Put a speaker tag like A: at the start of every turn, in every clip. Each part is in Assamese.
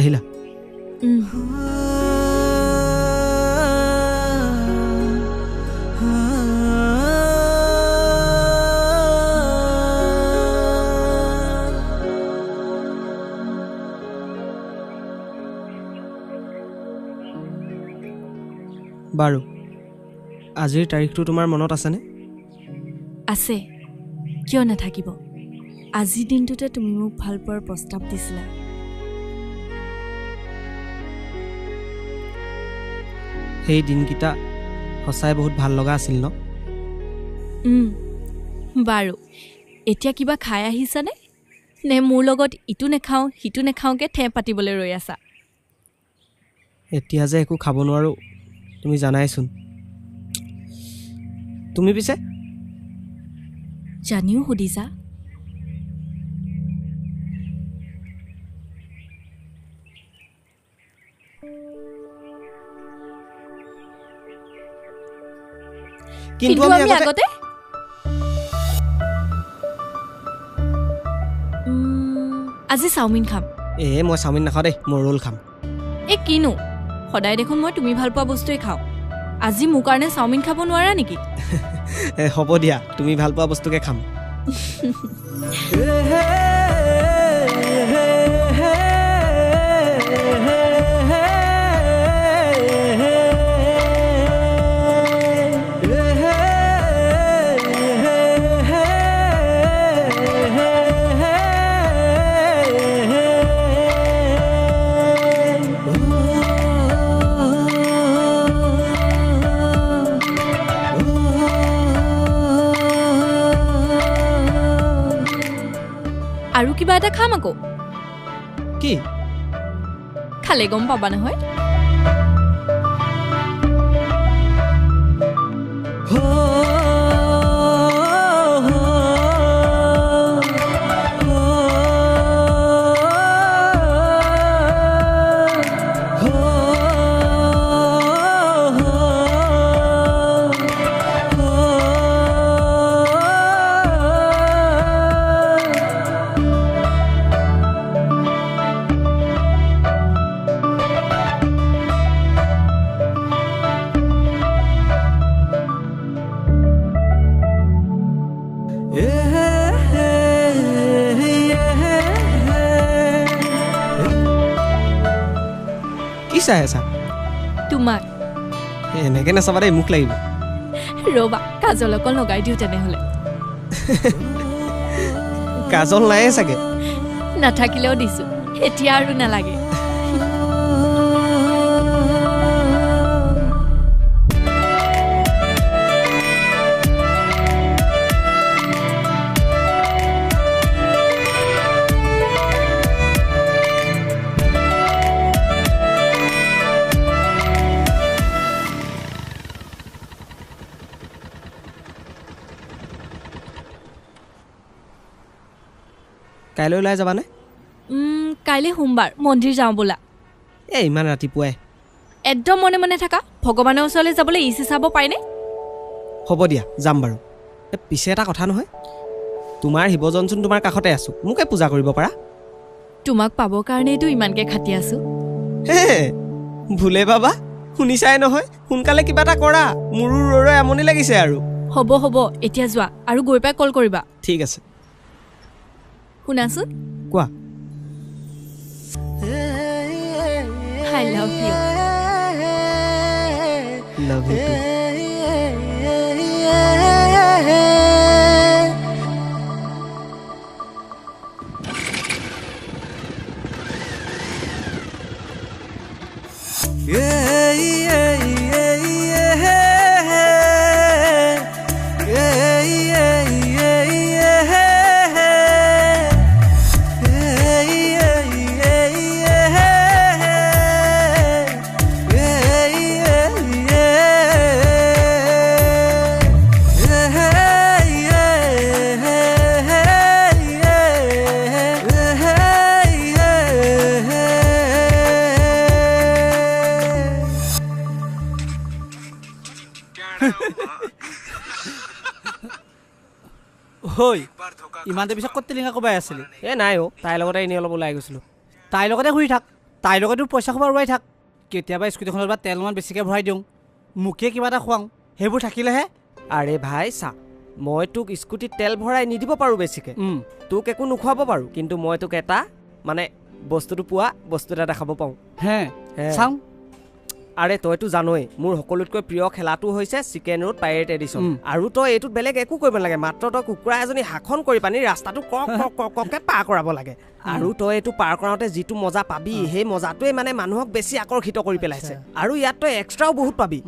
A: আহিলা বাৰু আজিৰ তাৰিখটো তোমাৰ মনত আছেনে
B: আছে কিয় নাথাকিব আজিৰ দিনটোতে তুমি মোক ভাল পোৱাৰ প্ৰস্তাৱ দিছিলা
A: সেই দিনকেইটা সঁচাই বহুত ভাল লগা আছিল ন
B: বাৰু এতিয়া কিবা খাই আহিছানে নে মোৰ লগত ইটো নেখাওঁ সিটো নেখাওঁকৈ ঠেহ পাতিবলৈ ৰৈ আছা
A: এতিয়া যে একো খাব নোৱাৰো তুমি জানাইচোন তুমি পিছে
B: জানিও সুধিছা কিন্তু আমি আগতে আজি চাওমিন খাম
A: মই চাওমিন নাখাওঁ দেই মই ৰোল খাম
B: কিনো সদায় দেখোন মই তুমি ভাল পোৱা বস্তুৱে খাওঁ আজি মোৰ কাৰণে চাওমিন খাব নোৱাৰা নেকি
A: হ'ব দিয়া তুমি ভাল পোৱা বস্তুকে খাম
B: আৰু কিবা এটা খাম আকৌ
A: কি
B: খালে গম পাবা নহয়
A: চাই আছা
B: তোমাক
A: এনেকে নাচাবা দেই মুখ লাগিব
B: ৰবা কাজল অকল লগাই দিওঁ তেনেহ'লে
A: কাজল নাইয়ে চাগে
B: নাথাকিলেও দিছোঁ এতিয়া আৰু নালাগে
A: কাইলৈ ওলাই যাবানে
B: কাইলৈ সোমবাৰ মন্দিৰ যাওঁ বোলা
A: ইমান ৰাতিপুৱাই
B: একদম মনে মনে থাকা ভগৱানৰ ওচৰলৈ যাবলৈ ইচি চাব পাইনে
A: হ'ব দিয়া যাম বাৰু পিছে এটা কথা নহয় তোমাৰ শিৱজনচোন তোমাৰ কাষতে আছো মোকে পূজা কৰিব পাৰা
B: তোমাক পাবৰ কাৰণেইতো ইমানকৈ খাটি আছো
A: ভুলে বাবা শুনিছাই নহয় সোনকালে কিবা এটা কৰা মোৰো ৰৈ আমনি লাগিছে আৰু
B: হ'ব হ'ব এতিয়া যোৱা আৰু গৈ পাই কল কৰিবা
A: ঠিক আছে
B: শুনাচোন
A: কোৱা
B: I love you.
A: Love you too.
C: হই ইমান দেৰি পিছত ক'ত টেলিঙা কবাই আছিলি
A: নাই তাইৰ লগতে এনেই অলপ ওলাই গৈছিলোঁ
C: তাইৰ লগতে ঘূৰি থাক তাইৰ লগতো পইচা খোবা উৰুৱাই থাক কেতিয়াবা স্কুটিখনত বা তেল অলপমান বেছিকৈ ভৰাই দিওঁ মোকে কিবা এটা খুৱাওঁ সেইবোৰ থাকিলেহে
A: আৰে ভাই চা মই তোক স্কুটিত তেল ভৰাই নিদিব পাৰোঁ বেছিকৈ তোক একো নোখোৱাব পাৰোঁ কিন্তু মই তোক এটা মানে বস্তুটো পোৱা বস্তু এটা দেখাব পাওঁ
C: হে চাওঁ
A: আৰে তইতো জানই মোৰ সকলোতকৈ প্ৰিয় খেলাটো হৈছে চিকেন ৰোড পাইৰেট এডিশ্যন আৰু তই এইটোত বেলেগ একো কৰিব নালাগে মাত্ৰ তই কুকুৰা এজনী শাসন কৰি পানি ৰাস্তাটো কককৈ পাৰ কৰাব লাগে আৰু তই এইটো পাৰ কৰাওঁতে যিটো মজা পাবি সেই মজাটোৱে মানে মানুহক বেছি আকৰ্ষিত কৰি পেলাইছে আৰু ইয়াত তই এক্সট্ৰাও বহুত পাবি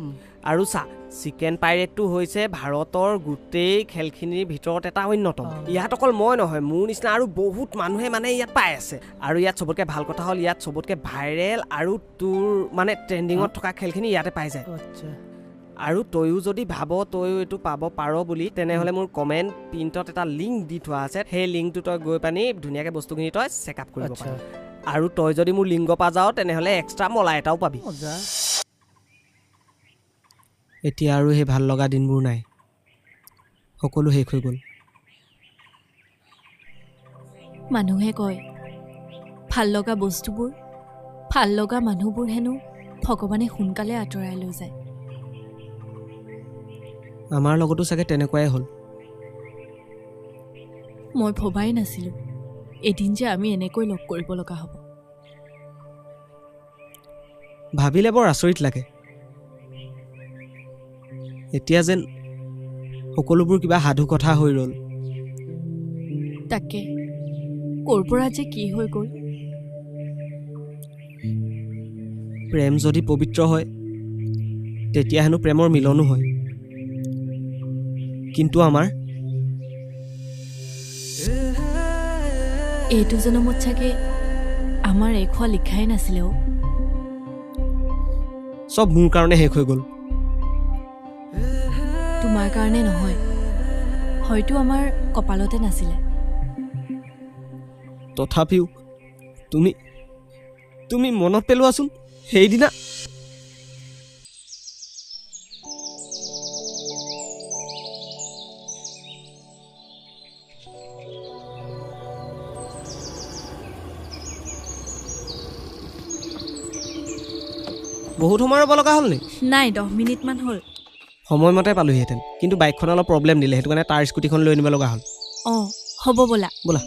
A: আৰু চা চিকেন পাইৰেটটো হৈছে ভাৰতৰ গোটেই খেলখিনিৰ ভিতৰত এটা অন্যতম ইয়াত অকল মই নহয় মোৰ নিচিনা আৰু বহুত মানুহে মানে ইয়াত পাই আছে আৰু ইয়াত চবতকৈ ভাল কথা হ'ল ইয়াত চবতকৈ ভাইৰেল আৰু তোৰ মানে ট্ৰেণ্ডিঙত থকা খেলখিনি ইয়াতে পাই যায় আৰু তয়ো যদি ভাব তয়ো এইটো পাব পাৰ বুলি তেনেহ'লে মোৰ কমেণ্ট প্ৰিণ্টত এটা লিংক দি থোৱা আছে সেই লিংকটো তই গৈ পানি ধুনীয়াকৈ বস্তুখিনি তই চেক আপ কৰিব পাৰ আৰু তই যদি মোৰ লিংক পা যাৱ তেনেহ'লে এক্সট্ৰা মলা এটাও পাবি এতিয়া আৰু সেই ভাল লগা দিনবোৰ নাই সকলো শেষ হৈ গ'ল
B: মানুহে কয় ভাল লগা বস্তুবোৰ ভাল লগা মানুহবোৰ হেনো ভগৱানে সোনকালে আঁতৰাই লৈ যায়
A: আমাৰ লগতো চাগে তেনেকুৱাই হ'ল
B: মই ভবাই নাছিলোঁ এদিন যে আমি এনেকৈ লগ কৰিব লগা হ'ব
A: ভাবিলে বৰ আচৰিত লাগে এতিয়া যেন সকলোবোৰ কিবা সাধু কথা হৈ ৰ'ল
B: তাকে ক'ৰ পৰা যে কি হৈ গ'ল
A: প্ৰেম যদি পবিত্ৰ হয় তেতিয়া হেনো প্ৰেমৰ মিলনো হয় কিন্তু আমাৰ
B: এইটো জনমত চাগে আমাৰ এখোৱা লিখাই নাছিলে
A: চব মোৰ কাৰণে শেষ হৈ গ'ল
B: তোমাৰ কাৰণে নহয় হয়তো আমাৰ কপালতে নাছিলে
A: তথাপিও তুমি মনত পেলোৱাচোন সেইদিনা বহুত সময় ৰ'ব লগা হ'ল নি
B: নাই 10 মিনিটমান হ'ল
A: সময়মতে পালোহিহেঁতেন কিন্তু বাইকখন অলপ প্ৰব্লেম দিলে সেইটো কাৰণে তাৰ স্কুটিখন লৈ আনিব লগা হ'ল
B: অঁ হ'ব ব'লা
A: ব'লা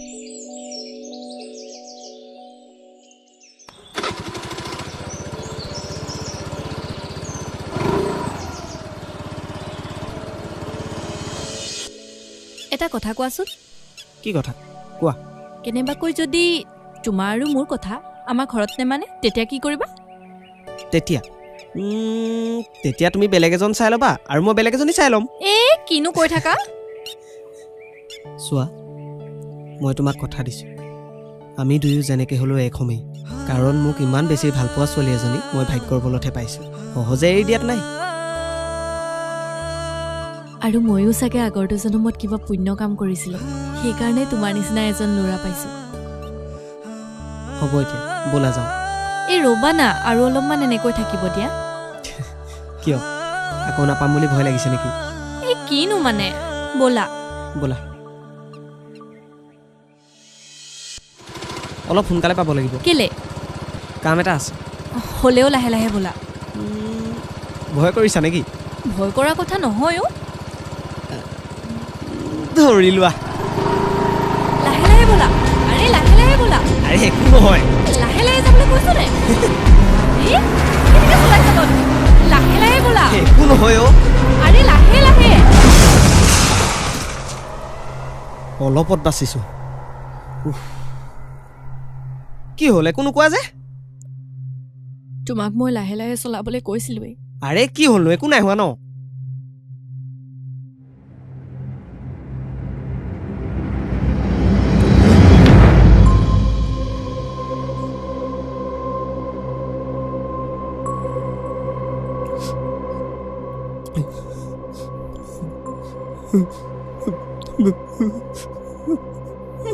B: এটা কথা কোৱাচোন
A: কি কথা কোৱা
B: কেনেবাকৈ যদি তোমাৰ আৰু মোৰ কথা আমাৰ ঘৰত নেমানে তেতিয়া কি কৰিবা
A: তেতিয়া তুমি বেলেগ এজন চাই ল'বা আৰু মই বেলেগ এজনী চাই ল'ম
B: কিনো কৈ থাকা
A: চোৱা মই তোমাক কথা দিছোঁ আমি দুয়ো যেনেকৈ হ'লেও এক হমেই কাৰণ মোক ইমান বেছি ভাল পোৱা ছোৱালী এজনী মই ভাগ্যৰ বলতহে পাইছোঁ সহজে এৰি দিয়াত নাই
B: আৰু ময়ো চাগে আগৰটো জনমত কিবা পুণ্য কাম কৰিছিলোঁ সেইকাৰণে তোমাৰ নিচিনা এজন ল'ৰা পাইছোঁ
A: হ'ব এতিয়া ব'লা যাওঁ
B: এই ৰ'বা না আৰু অলপমান এনেকৈ থাকিব দিয়া
A: কিয় আকৌ নাপাম বুলি ভয় লাগিছে নেকি
B: এই কিনো মানে ব'লা
A: ব'লা অলপ সোনকালে পাব লাগিব
B: কেলে
A: কাম এটা আছে
B: হ'লেও লাহে লাহে ব'লা
A: ভয় কৰিছা নেকি
B: ভয় কৰা কথা নহয়
A: ধৰি লোৱা
B: লাহে লাহে ব'লা আৰে লাহে লাহে ব'লা
A: আৰে একো নহয়
B: লাহে লাহে যাবলৈ কৈছো নে কেনেকৈ চলাইছা তই লাহে লাহে ব'লা
A: একো নহয়
B: আৰে লাহে লাহে
A: অলপত বাচিছোঁ কি হ'ল একো নোকোৱা যে
B: তোমাক মই লাহে লাহে চলাবলৈ কৈছিলোৱেই
A: আৰে কি হ'লনো একো নাই হোৱা ন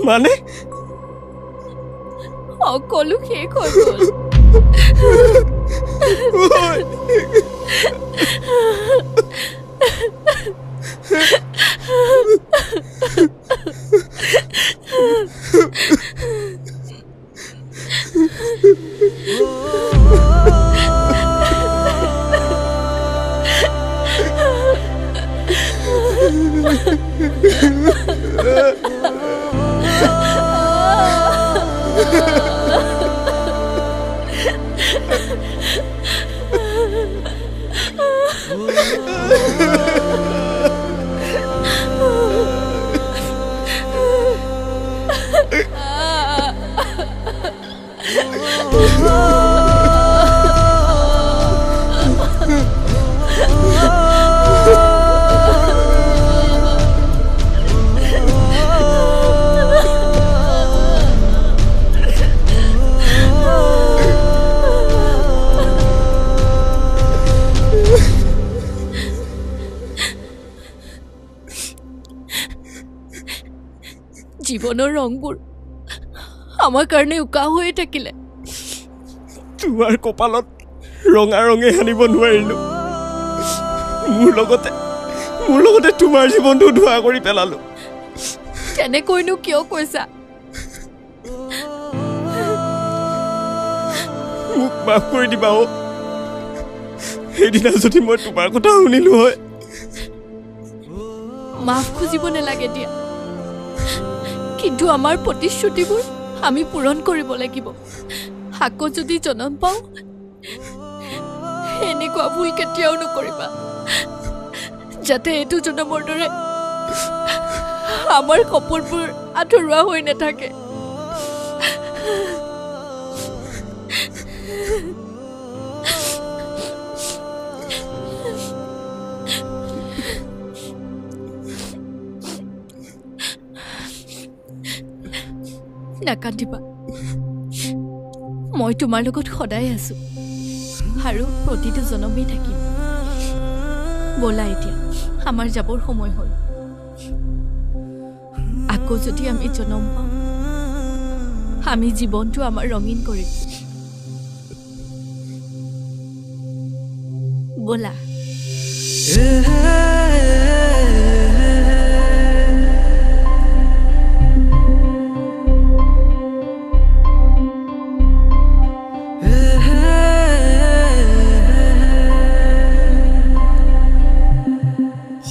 A: মানে
B: সকলো শেষ হৈ গ'ল জীৱনৰ ৰংবোৰ আমাৰ কাৰণে উকা হৈয়ে থাকিলে।
A: তোমাৰ কপালত ৰঙা ৰঙে সানিব নোৱাৰিলো। মোৰ লগতে তোমাৰ জীৱনটো ধোৱা কৰি পেলালো।
B: তেনেকৈনো কিয় কৈছা?
A: মোক মাফ কৰি দিবা অ'। সেইদিনা যদি মই তোমাৰ কথা শুনিলো হয়।
B: মাফ খুজিব নালাগে দিয়া, কিন্তু আমাৰ প্ৰতিশ্ৰুতিবোৰ আমি পূৰণ কৰিব লাগিব। আকৌ যদি জনম পাওঁ এনেকুৱা ভুল কেতিয়াও নকৰিবা, যাতে এইটো জনমৰ দৰে আমাৰ সপোনবোৰ আঁতৰোৱা হৈ নাথাকে। নাকান্দিবা, মই তোমাৰ লগত সদায় আছো আৰু প্ৰতিটো জনমেই থাকিম। ব'লা এতিয়া, আমাৰ যাবৰ সময় হ'ল। আকৌ যদি আমি জনম পাওঁ, আমি জীৱনটো আমাৰ ৰঙীন কৰিম। ব'লা।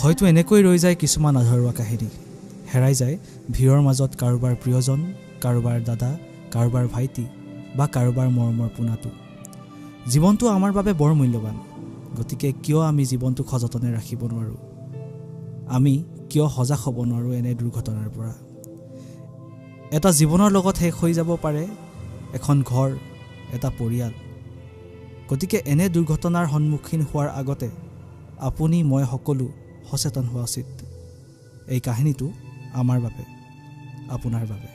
D: হয়তো এনেকৈ ৰৈ যায় কিছুমান আধৰুৱা কাহিনী, হেৰাই যায় ভিৰৰ মাজত কাৰোবাৰ প্ৰিয়জন, কাৰোবাৰ দাদা, কাৰোবাৰ ভাইটি বা কাৰোবাৰ মৰমৰ পোনাটো। জীৱনটো আমাৰ বাবে বৰ মূল্যৱান, গতিকে কিয় আমি জীৱনটোক সযতনে ৰাখিব নোৱাৰোঁ? আমি কিয় সজাগ হ'ব নোৱাৰোঁ এনে দুৰ্ঘটনাৰ পৰা? এটা জীৱনৰ লগত শেষ হৈ যাব পাৰে এখন ঘৰ, এটা পৰিয়াল। গতিকে এনে দুৰ্ঘটনাৰ সন্মুখীন হোৱাৰ আগতে আপুনি মই সকলো সচেতন হোৱা উচিত। এই কাহিনীটো আমাৰ বাবে, আপোনাৰ বাবে।